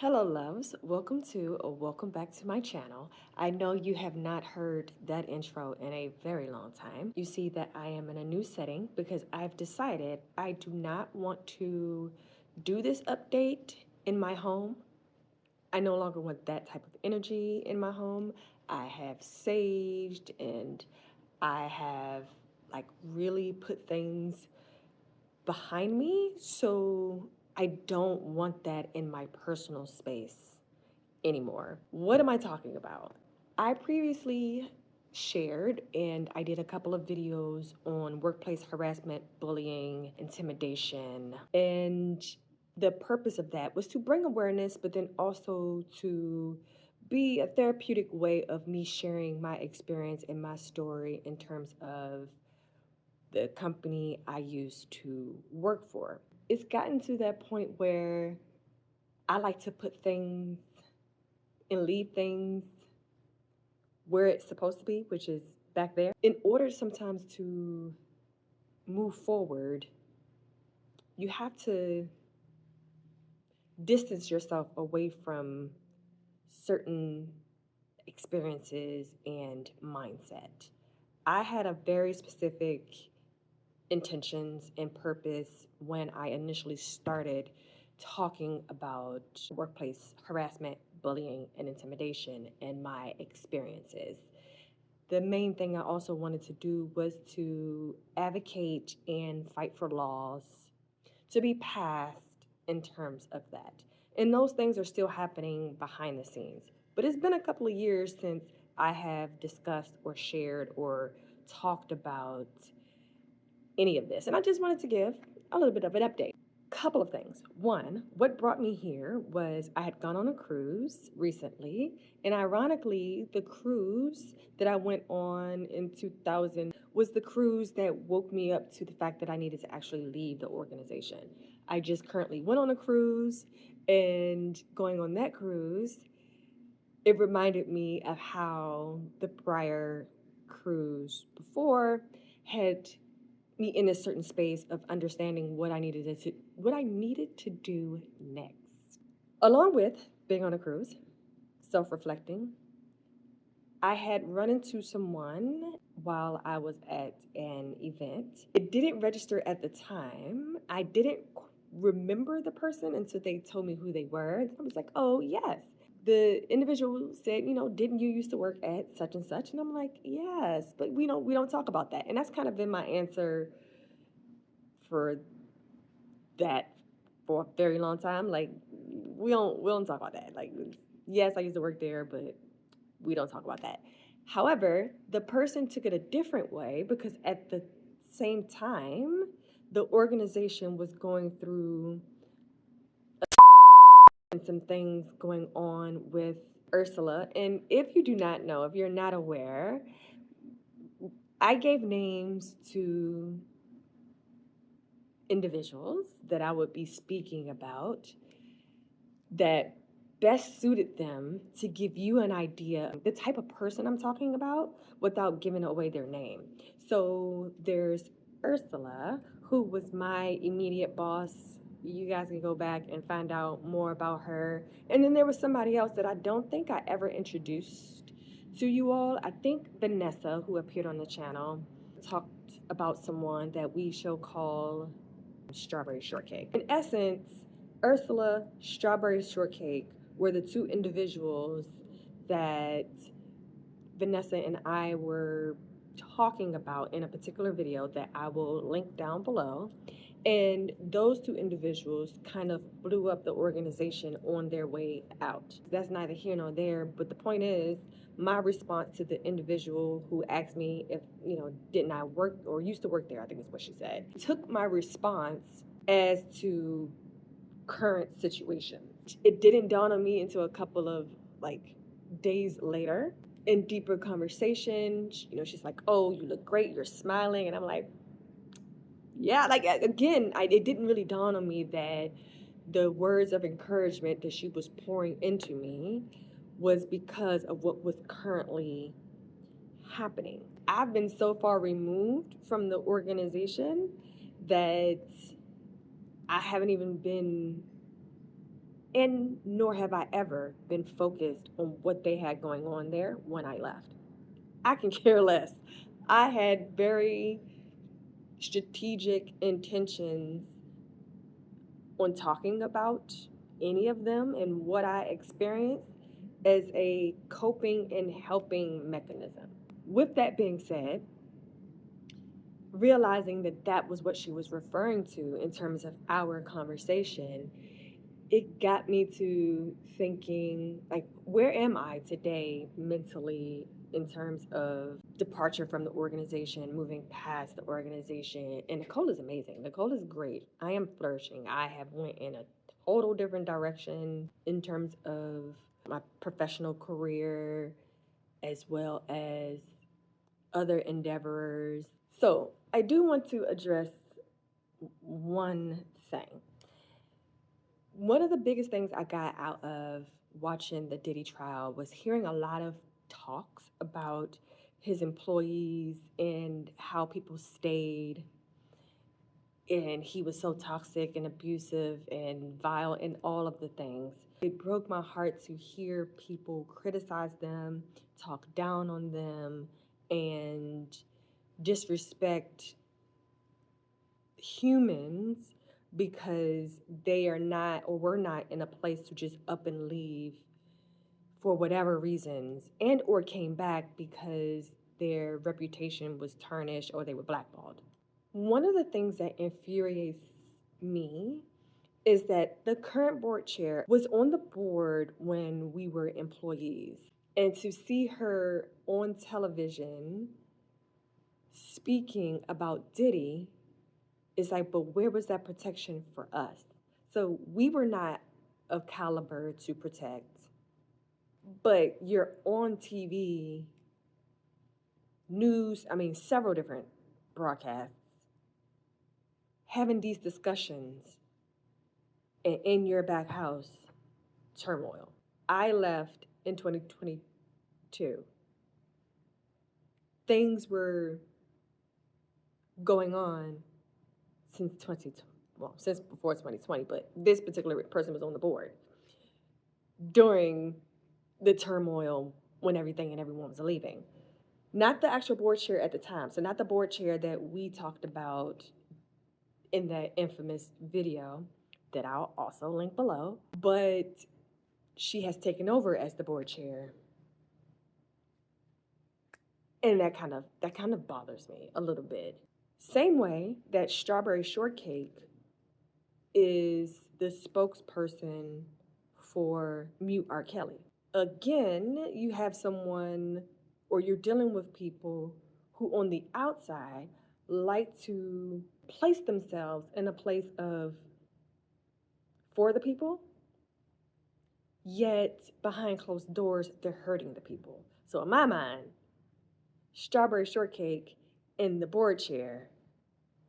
Hello, loves. Welcome back to my channel. I know you have not heard that intro in a very long time. You see that I am in a new setting because I've decided I do not want to do this update in my home. I no longer want that type of energy in my home. I have saged and I have really put things behind me, so I don't want that in my personal space anymore. What am I talking about? I previously shared and I did a couple of videos on workplace harassment, bullying, intimidation, and the purpose of that was to bring awareness, but then also to be a therapeutic way of me sharing my experience and my story in terms of the company I used to work for. It's gotten to that point where I like to put things and leave things where it's supposed to be, which is back there. In order sometimes to move forward, you have to distance yourself away from certain experiences and mindset. I had a very specific intentions and purpose when I initially started talking about workplace harassment, bullying, and intimidation and my experiences. The main thing I also wanted to do was to advocate and fight for laws to be passed in terms of that. And those things are still happening behind the scenes. But it's been a couple of years since I have discussed or shared or talked about any of this. And I just wanted to give a little bit of an update. Couple of things. One, what brought me here was I had gone on a cruise recently, and ironically, the cruise that I went on in 2000 was the cruise that woke me up to the fact that I needed to actually leave the organization. I just currently went on a cruise, and going on that cruise, it reminded me of how the prior cruise before had me in a certain space of understanding what I needed to do next. Along with being on a cruise, self-reflecting, I had run into someone while I was at an event. It didn't register at the time. I didn't remember the person until they told me who they were. I was like, "Oh, yes." The individual said, "Didn't you used to work at such and such?" And I'm like, "Yes, but we don't talk about that." And that's kind of been my answer for that for a very long time. Like we don't talk about that. Like, yes, I used to work there, but we don't talk about that. However, the person took it a different way because at the same time, the organization was going through some things going on with Ursula. And if you do not know, if you're not aware, I gave names to individuals that I would be speaking about that best suited them to give you an idea of the type of person I'm talking about without giving away their name. So there's Ursula, who was my immediate boss. You guys can go back and find out more about her. And then there was somebody else that I don't think I ever introduced to you all. I think Vanessa, who appeared on the channel, talked about someone that we shall call Strawberry Shortcake. In essence, Ursula, Strawberry Shortcake were the two individuals that Vanessa and I were talking about in a particular video that I will link down below. And those two individuals kind of blew up the organization on their way out. That's neither here nor there, but the point is, my response to the individual who asked me if, didn't I work or used to work there, I think is what she said, took my response as to current situation. It didn't dawn on me until a couple of days later in deeper conversation. She's like, "Oh, you look great, you're smiling." And I'm like, yeah, again, it didn't really dawn on me that the words of encouragement that she was pouring into me was because of what was currently happening. I've been so far removed from the organization that I haven't even been And nor have I ever been focused on what they had going on there when I left. I can care less. I had very strategic intentions on talking about any of them and what I experienced as a coping and helping mechanism. With that being said, realizing that that was what she was referring to in terms of our conversation, it got me to thinking, like, where am I today mentally in terms of departure from the organization, moving past the organization? And Nicole is amazing. Nicole is great. I am flourishing. I have went in a total different direction in terms of my professional career as well as other endeavors. So I do want to address one thing. One of the biggest things I got out of watching the Diddy trial was hearing a lot of talks about his employees and how people stayed, and he was so toxic and abusive and vile and all of the things. It broke my heart to hear people criticize them, talk down on them, and disrespect humans because they are not or were not in a place to just up and leave for whatever reasons, and or came back because their reputation was tarnished or they were blackballed. One of the things that infuriates me is that the current board chair was on the board when we were employees, and to see her on television speaking about Diddy is like, but where was that protection for us? So we were not of caliber to protect, but you're on TV, news, I mean, several different broadcasts, having these discussions, and in your back house, turmoil. I left in 2022. Things were going on since since before 2020, but this particular person was on the board during the turmoil when everything and everyone was leaving. Not the actual board chair at the time. So not the board chair that we talked about in that infamous video that I'll also link below, but she has taken over as the board chair. And that kind of bothers me a little bit. Same way that Strawberry Shortcake is the spokesperson for Mute R. Kelly. Again, you have someone, or you're dealing with people who on the outside like to place themselves in a place of for the people, yet behind closed doors, they're hurting the people. So in my mind, Strawberry Shortcake in the board chair,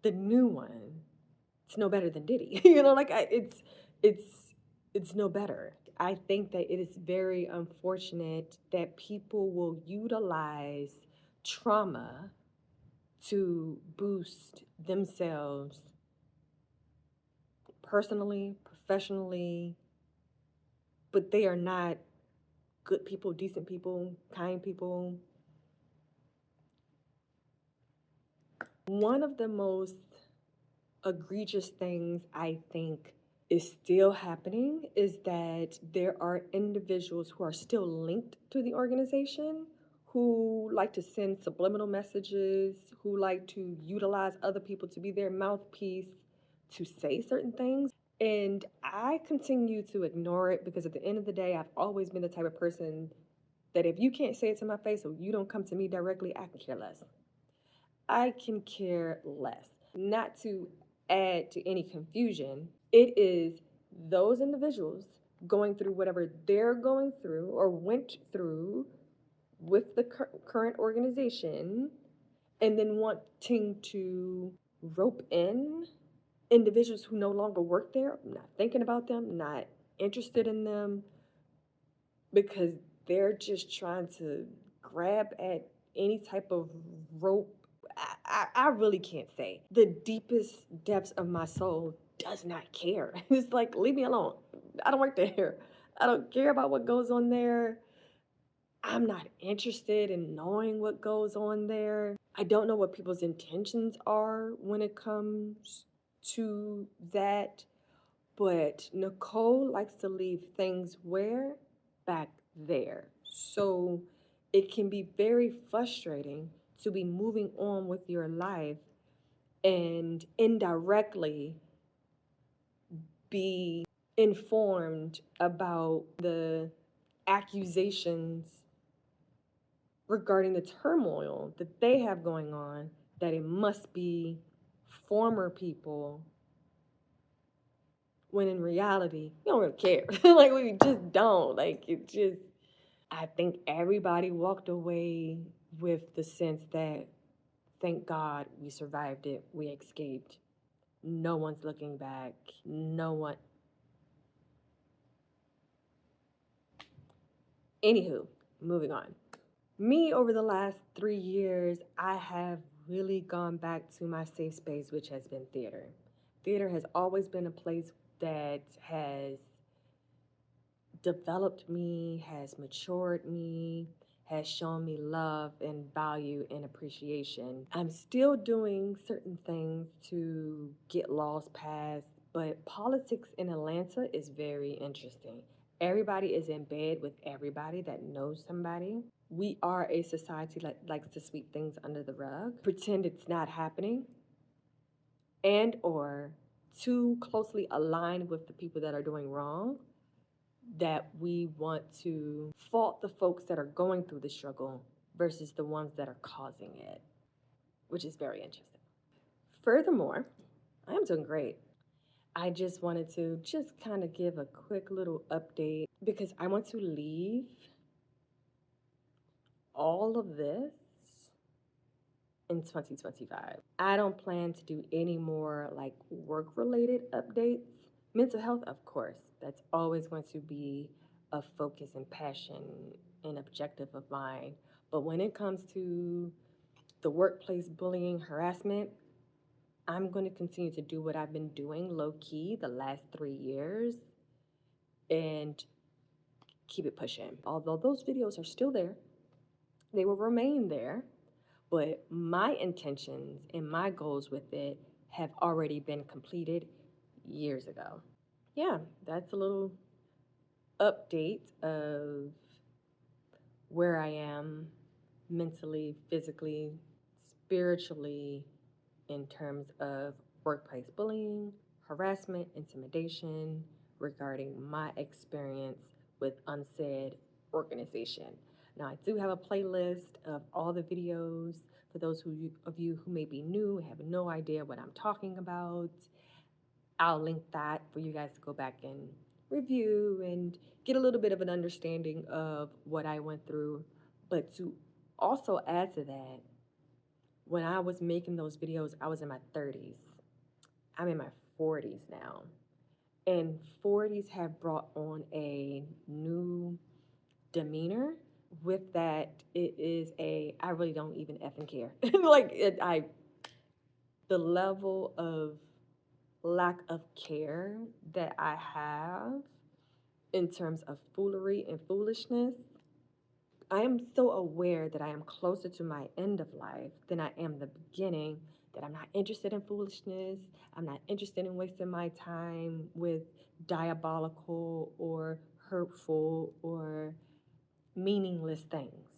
the new one, it's no better than Diddy. It's no better. I think that it is very unfortunate that people will utilize trauma to boost themselves personally, professionally, but they are not good people, decent people, kind people. One of the most egregious things I think is still happening is that there are individuals who are still linked to the organization who like to send subliminal messages, who like to utilize other people to be their mouthpiece to say certain things. And I continue to ignore it because at the end of the day, I've always been the type of person that if you can't say it to my face or you don't come to me directly, I can care less. I can care less. Not to add to any confusion, it is those individuals going through whatever they're going through or went through with the current organization and then wanting to rope in individuals who no longer work there, not thinking about them, not interested in them, because they're just trying to grab at any type of rope. I really can't say. The deepest depths of my soul does not care. It's like, leave me alone. I don't work there. I don't care about what goes on there. I'm not interested in knowing what goes on there. I don't know what people's intentions are when it comes to that. But Nicole likes to leave things where? Back there. So it can be very frustrating to be moving on with your life and indirectly be informed about the accusations regarding the turmoil that they have going on, that it must be former people, when in reality, you don't really care. Like, we just don't. Like, it just, I think everybody walked away with the sense that, thank God we survived it, we escaped. No one's looking back. No one. Anywho, moving on. Me, over the last 3 years, I have really gone back to my safe space, which has been theater. Theater has always been a place that has developed me, has matured me, has shown me love and value and appreciation. I'm still doing certain things to get laws passed, but politics in Atlanta is very interesting. Everybody is in bed with everybody that knows somebody. We are a society that likes to sweep things under the rug, pretend it's not happening, and or too closely aligned with the people that are doing wrong, that we want to fault the folks that are going through the struggle versus the ones that are causing it, which is very interesting. Furthermore, I am doing great. I just wanted to just kind of give a quick little update because I want to leave all of this in 2025. I don't plan to do any more like work related updates. Mental health, of course, that's always going to be a focus and passion and objective of mine. But when it comes to the workplace bullying, harassment, I'm going to continue to do what I've been doing low key the last 3 years and keep it pushing. Although those videos are still there, they will remain there. But my intentions and my goals with it have already been completed years ago. Yeah, that's a little update of where I am mentally, physically, spiritually, in terms of workplace bullying, harassment, intimidation, regarding my experience with unsaid organization. Now, I do have a playlist of all the videos for those of you who may be new, have no idea what I'm talking about. I'll link that for you guys to go back and review and get a little bit of an understanding of what I went through. But to also add to that, when I was making those videos, I was in my 30s. I'm in my 40s now. And 40s have brought on a new demeanor. With that, it is I really don't even effing care. The level of lack of care that I have in terms of foolery and foolishness, I am so aware that I am closer to my end of life than I am the beginning, that I'm not interested in foolishness. I'm not interested in wasting my time with diabolical or hurtful or meaningless things.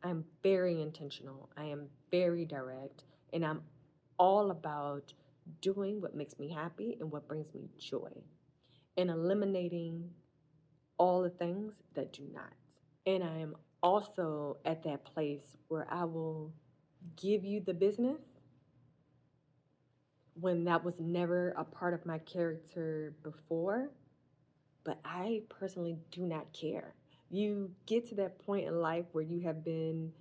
I'm very intentional. I am very direct, and I'm all about doing what makes me happy and what brings me joy, and eliminating all the things that do not. And I am also at that place where I will give you the business when that was never a part of my character before, but I personally do not care. You get to that point in life where you have been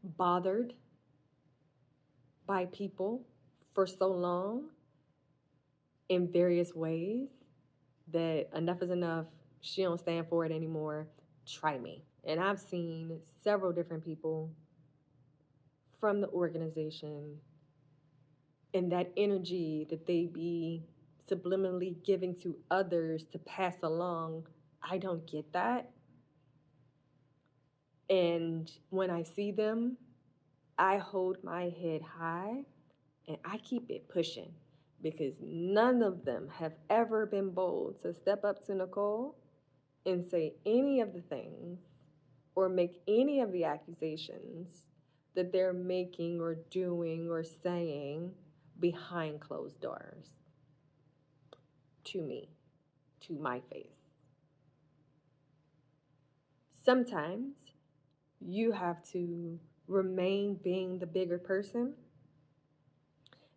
bothered by people for so long in various ways that enough is enough. She don't stand for it anymore. Try me. And I've seen several different people from the organization and that energy that they be subliminally giving to others to pass along. I don't get that. And when I see them, I hold my head high and I keep it pushing because none of them have ever been bold to step up to Nicole and say any of the things or make any of the accusations that they're making or doing or saying behind closed doors to me, to my face. Sometimes you have to remain being the bigger person,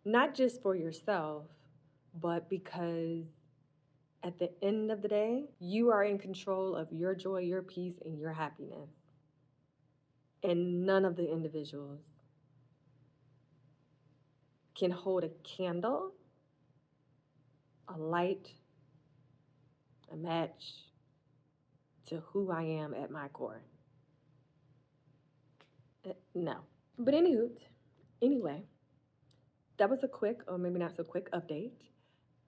not just for yourself, but because at the end of the day, you are in control of your joy, your peace, and your happiness. And none of the individuals can hold a candle, a light, a match to who I am at my core. No. But anyway, that was a quick, or maybe not so quick, update.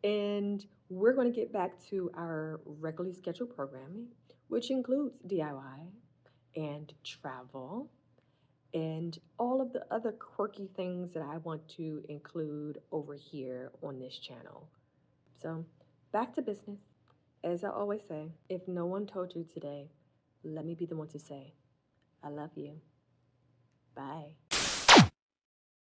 And we're going to get back to our regularly scheduled programming, which includes DIY and travel and all of the other quirky things that I want to include over here on this channel. So, back to business. As I always say, if no one told you today, let me be the one to say, I love you. Bye.